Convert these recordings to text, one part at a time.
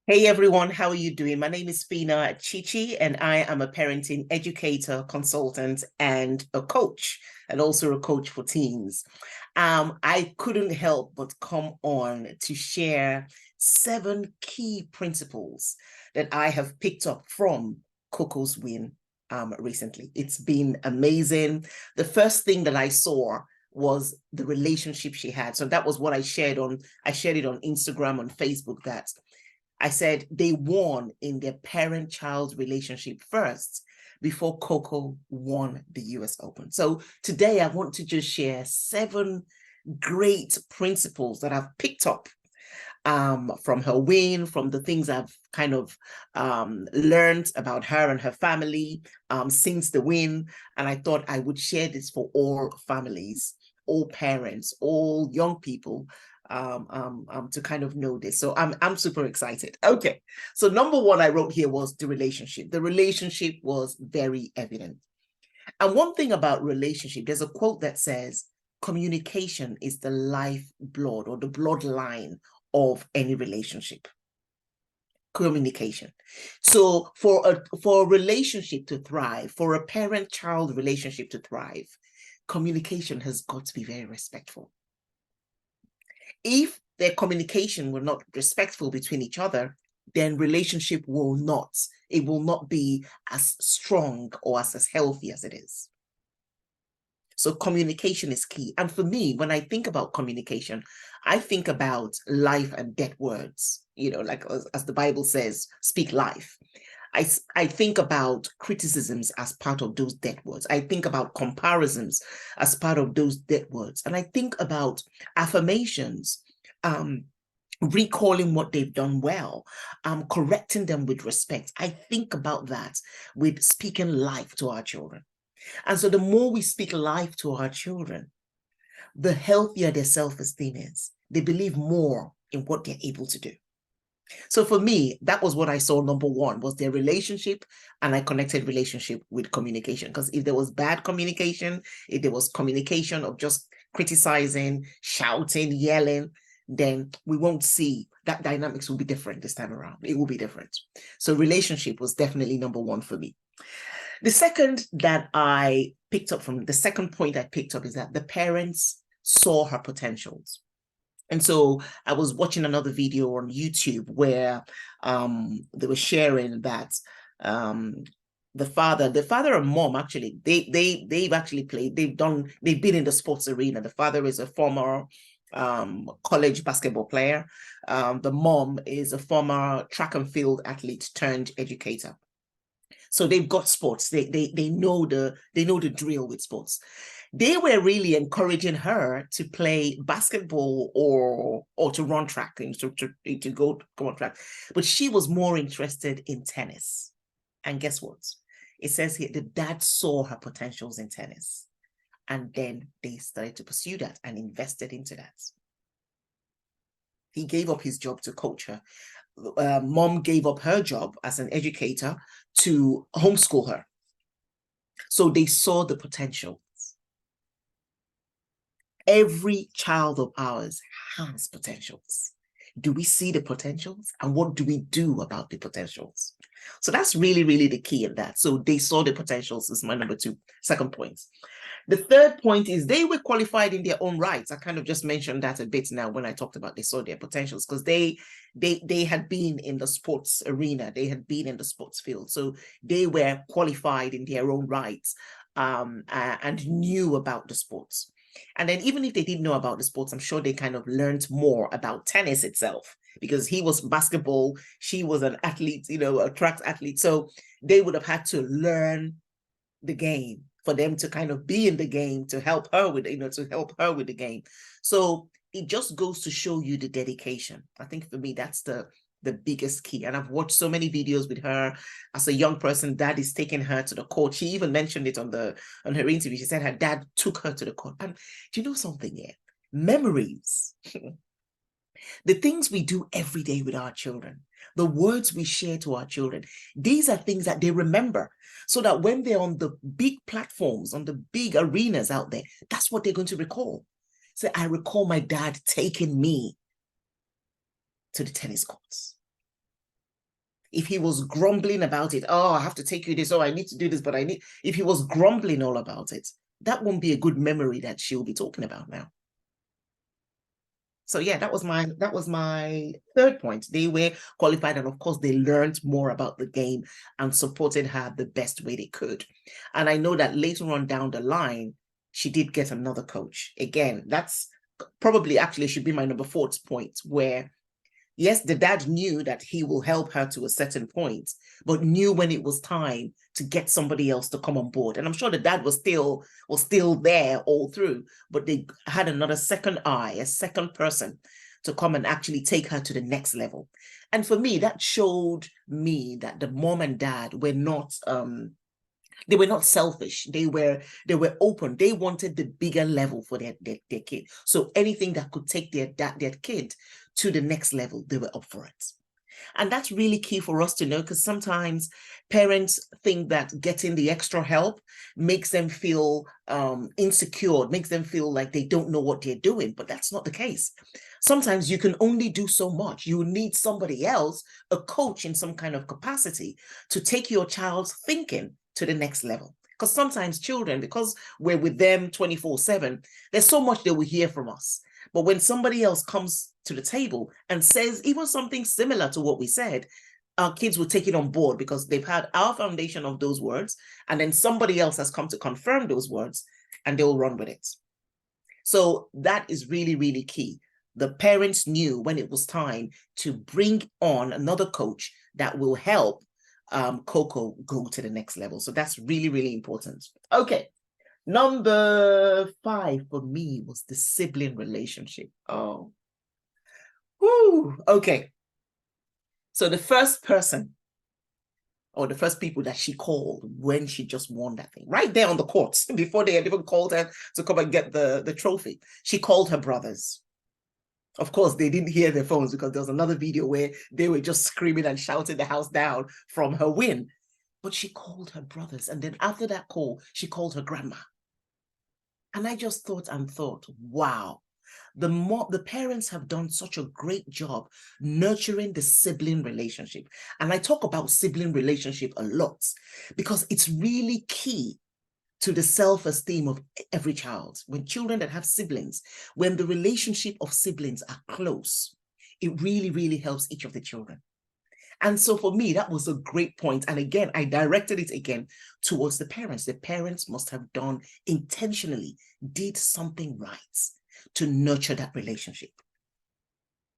Hey everyone, how are you doing? My name is Fina Chichi, and I am a parenting educator, consultant, and a coach, and also a coach for teens. I couldn't help but come on to share 7 key principles that I have picked up from Coco's win recently. It's been amazing. The first thing that I saw was the relationship she had. So that was what I shared it on Instagram, on Facebook, that I said they won in their parent-child relationship first before Coco won the US Open. So today I want to just share 7 great principles that I've picked up from her win, from the things I've kind of learned about her and her family since the win. And I thought I would share this for all families, all parents, all young people to kind of know this. So I'm super excited. Okay, so number one I wrote here was the relationship. The relationship was very evident. And one thing about relationship, there's a quote that says, communication is the lifeblood or the bloodline of any relationship. Communication. So for a relationship to thrive, for a parent-child relationship to thrive, communication has got to be very respectful. If their communication were not respectful between each other, then relationship will not be as strong or as healthy as it is. So communication is key. And for me, when I think about communication, I think about life and death words, like as the Bible says, speak life. I think about criticisms as part of those dead words. I think about comparisons as part of those dead words. And I think about affirmations, recalling what they've done well, correcting them with respect. I think about that with speaking life to our children. And so the more we speak life to our children, the healthier their self-esteem is. They believe more in what they're able to do. So for me, that was what I saw. Number one was their relationship, and I connected relationship with communication. Because if there was bad communication, if there was communication of just criticizing, shouting, yelling, then we won't see that dynamics will be different this time around. It will be different. So relationship was definitely number one for me. The second point I picked up is that the parents saw her potentials. And so I was watching another video on YouTube where they were sharing that the father and mom actually they've actually played, they've been in the sports arena. The father is a former college basketball player. The mom is a former track and field athlete turned educator. So they've got sports. They know the drill with sports. They were really encouraging her to play basketball or to run track and to go on track. But she was more interested in tennis. And guess what? It says here the dad saw her potentials in tennis. And then they started to pursue that and invested into that. He gave up his job to coach her. Mom gave up her job as an educator to homeschool her. So they saw the potential. Every child of ours has potentials. Do we see the potentials? And what do we do about the potentials? So that's really, really the key in that. So they saw the potentials is my second point. The third point is they were qualified in their own rights. I kind of just mentioned that a bit now when I talked about they saw their potentials, because they had been in the sports arena. They had been in the sports field. So they were qualified in their own rights and knew about the sports. And then even if they didn't know about the sports, I'm sure they kind of learned more about tennis itself, because he was basketball, she was an athlete, a track athlete. So they would have had to learn the game for them to kind of be in the game to help her with, the game. So it just goes to show you the dedication. I think for me, that's the biggest key. And I've watched so many videos with her as a young person. Dad is taking her to the court. She even mentioned it on her interview. She said her dad took her to the court. And do you know something here? Memories. The things we do every day with our children, the words we share to our children, these are things that they remember, so that when they're on the big platforms, on the big arenas out there, that's what they're going to recall. So I recall my dad taking me to the tennis courts. if he was grumbling about it, oh, I have to take you this, oh, I need to do this, but if he was grumbling all about it, that won't be a good memory that she'll be talking about now. So yeah, that was my third point. They were qualified, and of course they learned more about the game and supported her the best way they could. And I know that later on down the line, she did get another coach. Again, that's probably actually should be my number 4th point, where yes, the dad knew that he will help her to a certain point, but knew when it was time to get somebody else to come on board. And I'm sure the dad was still there all through, but they had another second eye, a second person to come and actually take her to the next level. And for me, that showed me that the mom and dad were not selfish. They were open. They wanted the bigger level for their kid. So anything that could take their kid to the next level, they were up for it. And that's really key for us to know, because sometimes parents think that getting the extra help makes them feel insecure, makes them feel like they don't know what they're doing, but that's not the case. Sometimes you can only do so much. You need somebody else, a coach in some kind of capacity, to take your child's thinking to the next level. Because sometimes children, because we're with them 24/7, there's so much they will hear from us. But when somebody else comes to the table and says even something similar to what we said, our kids will take it on board, because they've had our foundation of those words, and then somebody else has come to confirm those words, and they'll run with it. So that is really, really key. The parents knew when it was time to bring on another coach that will help Coco go to the next level. So that's really, really important. Okay. Number 5 for me was the sibling relationship. Oh, whoo. Okay. So the first person, or the first people that she called when she just won that thing, right there on the court, before they had even called her to come and get the trophy, she called her brothers. Of course, they didn't hear their phones, because there was another video where they were just screaming and shouting the house down from her win. But she called her brothers. And then after that call, she called her grandma. And I just thought, wow, the parents have done such a great job nurturing the sibling relationship. And I talk about sibling relationship a lot, because it's really key to the self-esteem of every child. When children that have siblings, when the relationship of siblings are close, it really, really helps each of the children. And so for me, that was a great point. And again, I directed it again towards the parents. The parents must have intentionally did something right to nurture that relationship.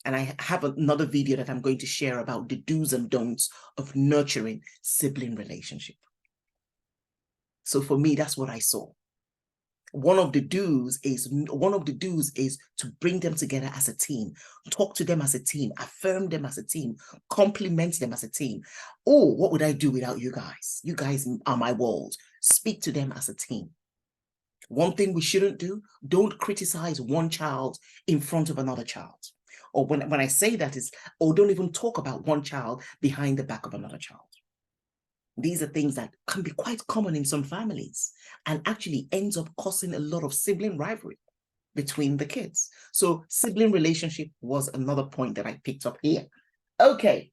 And I have another video that I'm going to share about the do's and don'ts of nurturing sibling relationship. So for me, that's what I saw. One of the do's is to bring them together as a team, talk to them as a team, affirm them as a team, compliment them as a team. Oh, what would I do without you guys? You guys are my world. Speak to them as a team. One thing we shouldn't do, don't criticize one child in front of another child. Or when I say that is, or don't even talk about one child behind the back of another child. These are things that can be quite common in some families, and actually ends up causing a lot of sibling rivalry between the kids. So sibling relationship was another point that I picked up here. Okay.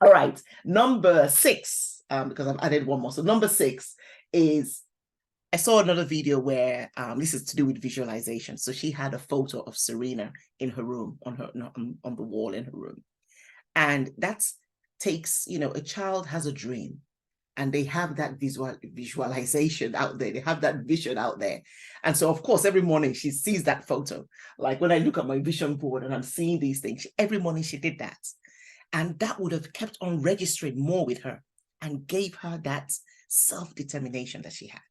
All right. Number 6, because I've added one more. So number 6 is, I saw another video where this is to do with visualization. So she had a photo of Serena in her room, on the wall in her room. And that takes, a child has a dream, and they have that visualization out there. They have that vision out there. And so, of course, every morning she sees that photo. Like when I look at my vision board and I'm seeing these things, every morning she did that. And that would have kept on registering more with her and gave her that self-determination that she had.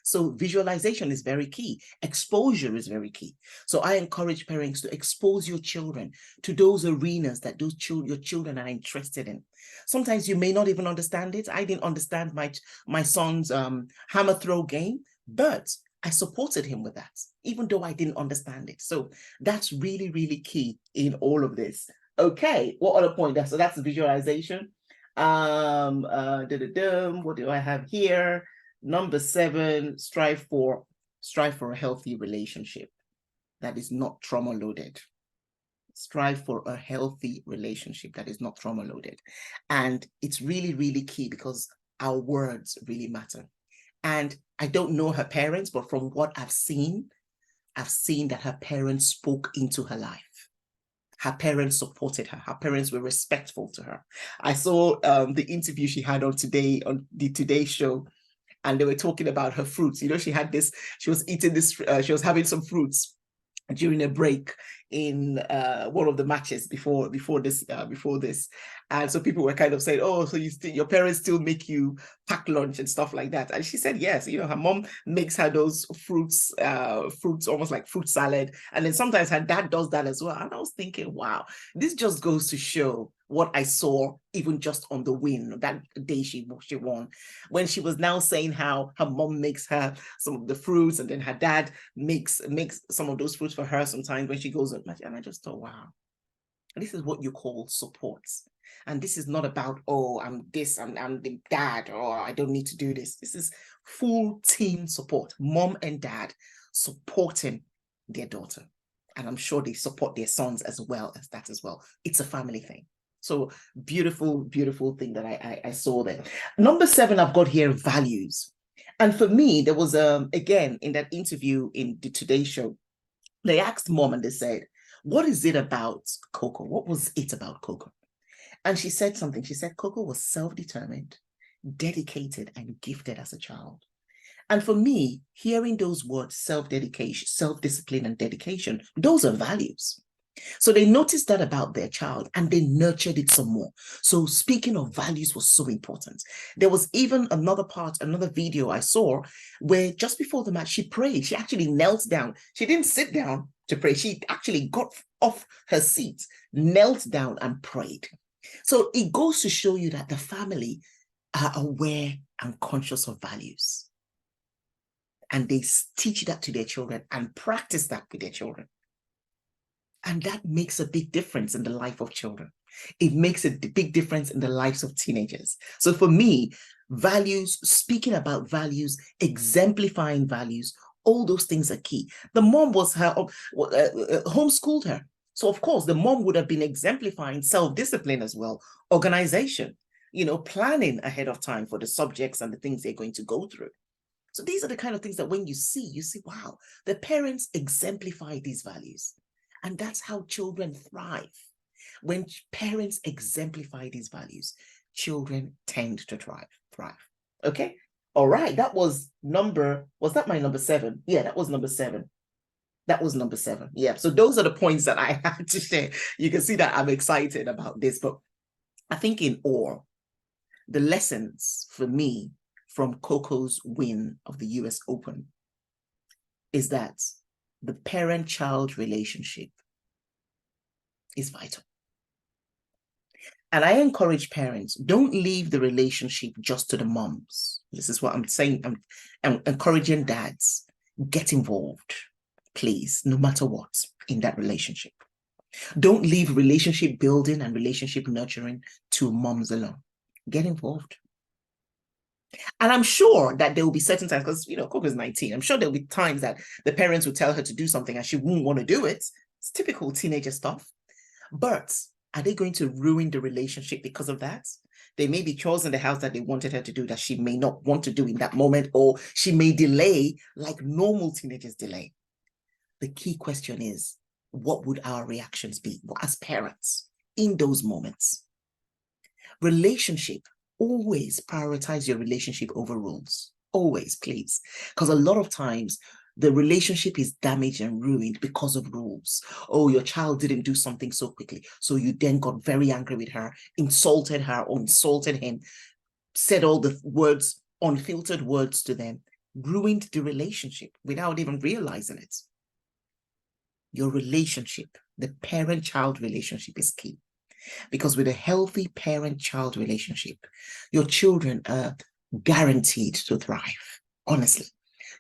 So visualization is very key. Exposure is very key. So I encourage parents to expose your children to those arenas that your children are interested in. Sometimes you may not even understand it. I didn't understand my son's hammer throw game, but I supported him with that, even though I didn't understand it. So that's really, really key in all of this. Okay, what other point? So that's visualization. What do I have here? Number 7, strive for a healthy relationship that is not trauma loaded. strive for a healthy relationship that is not trauma loaded. And it's really, really key because our words really matter. And I don't know her parents, but from what I've seen that her parents spoke into her life. Her parents supported her. Her parents were respectful to her. I saw the interview she had on the Today Show, and they were talking about her fruits. You know, she was eating this, she was having some fruits during a break in one of the matches before this, and so people were kind of saying, oh, so your parents still make you pack lunch and stuff like that? And she said yes, you know, her mom makes her those fruits almost like fruit salad, and then sometimes her dad does that as well. And I was thinking, wow, this just goes to show what I saw even just on the win that day she won, when she was now saying how her mom makes her some of the fruits, and then her dad makes some of those fruits for her sometimes when she goes on. And I just thought, wow, this is what you call support. And this is not about, oh, I'm the dad, or I don't need to do this. This is full team support, mom and dad supporting their daughter. And I'm sure they support their sons as well as that as well. It's a family thing. So beautiful, beautiful thing that I saw there. Number 7, I've got here values. And for me, there was, again, in that interview in the Today Show, they asked mom and they said, what is it about Coco? What was it about Coco? And she said something. She said Coco was self-determined, dedicated, and gifted as a child. And for me, hearing those words, self-dedication, self-discipline, and dedication, those are values. So they noticed that about their child and they nurtured it some more. So speaking of values was so important. There was even another video I saw where just before the match, she prayed. She actually knelt down. She didn't sit down to pray. She actually got off her seat, knelt down and prayed. So it goes to show you that the family are aware and conscious of values. And they teach that to their children and practice that with their children. And that makes a big difference in the life of children. It makes a big difference in the lives of teenagers. So for me, values, speaking about values, exemplifying values, all those things are key. The mom was homeschooled her. So of course, the mom would have been exemplifying self-discipline as well, organization, you know, planning ahead of time for the subjects and the things they're going to go through. So these are the kind of things that when you see, wow, the parents exemplify these values. And that's how children thrive. When parents exemplify these values, children tend to thrive. Okay? All right, was that my number 7? Yeah, that was number 7. That was number 7. Yeah, so those are the points that I had to share. You can see that I'm excited about this, but I think in all, the lessons for me from Coco's win of the US Open is that the parent-child relationship is vital. And I encourage parents, don't leave the relationship just to the moms. This is what I'm saying. I'm encouraging dads, get involved, please, no matter what, in that relationship. Don't leave relationship building and relationship nurturing to moms alone. Get involved. And I'm sure that there will be certain times, because, you know, Coco's 19, I'm sure there'll be times that the parents will tell her to do something and she won't want to do it. It's typical teenager stuff. But are they going to ruin the relationship because of that? There may be chores in the house that they wanted her to do that she may not want to do in that moment, or she may delay like normal teenagers delay. The key question is, what would our reactions be as parents in those moments? Relationship, always prioritize your relationship over rules. Always, please. Because a lot of times the relationship is damaged and ruined because of rules. Oh, your child didn't do something so quickly, so you then got very angry with her, insulted her or insulted him, said all the words, unfiltered words to them, ruined the relationship without even realizing it. Your relationship, the parent-child relationship, is key. Because with a healthy parent-child relationship, your children are guaranteed to thrive. Honestly,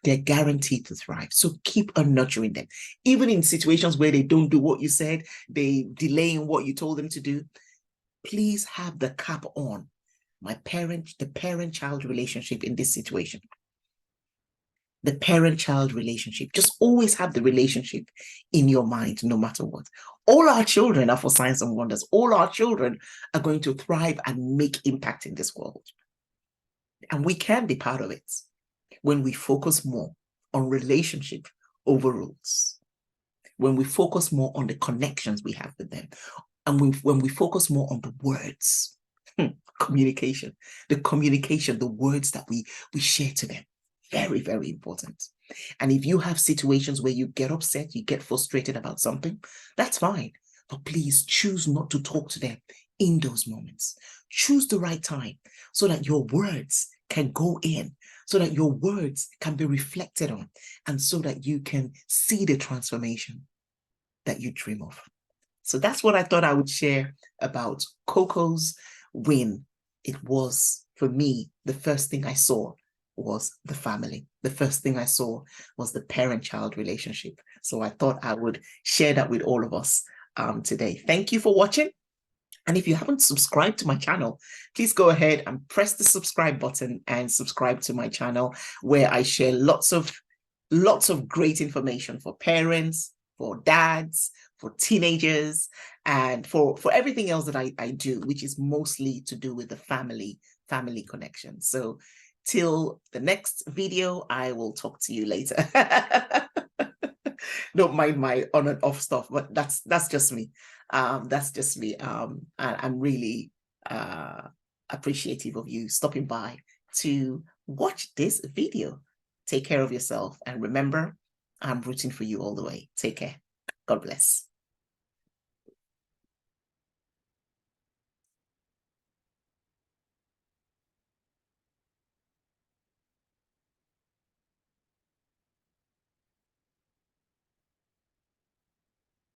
they're guaranteed to thrive. So keep on nurturing them. Even in situations where they don't do what you said, they delay in what you told them to do, please have the cap on. The parent-child relationship in this situation. the parent-child relationship. Just always have the relationship in your mind, no matter what. All our children are for signs and wonders. All our children are going to thrive and make impact in this world. And we can be part of it when we focus more on relationship over rules, when we focus more on the connections we have with them, and when we focus more on the words, communication, the words that we share to them. Very, very important. And if you have situations where you get upset, you get frustrated about something, that's fine. But please choose not to talk to them in those moments. Choose the right time so that your words can go in, so that your words can be reflected on, and so that you can see the transformation that you dream of. So that's what I thought I would share about Coco's win. It was, for me, the first thing I saw was the family. The first thing I saw was the parent-child relationship. So I thought I would share that with all of us today. Thank you for watching. And if you haven't subscribed to my channel, please go ahead and press the subscribe button and subscribe to my channel, where I share lots of great information for parents, for dads, for teenagers, and for everything else that I do, which is mostly to do with the family connection. So till the next video, I will talk to you later. Don't mind my on and off stuff, but that's just me. That's just me. I'm really appreciative of you stopping by to watch this video. Take care of yourself, and remember, I'm rooting for you all the way. Take care. God bless.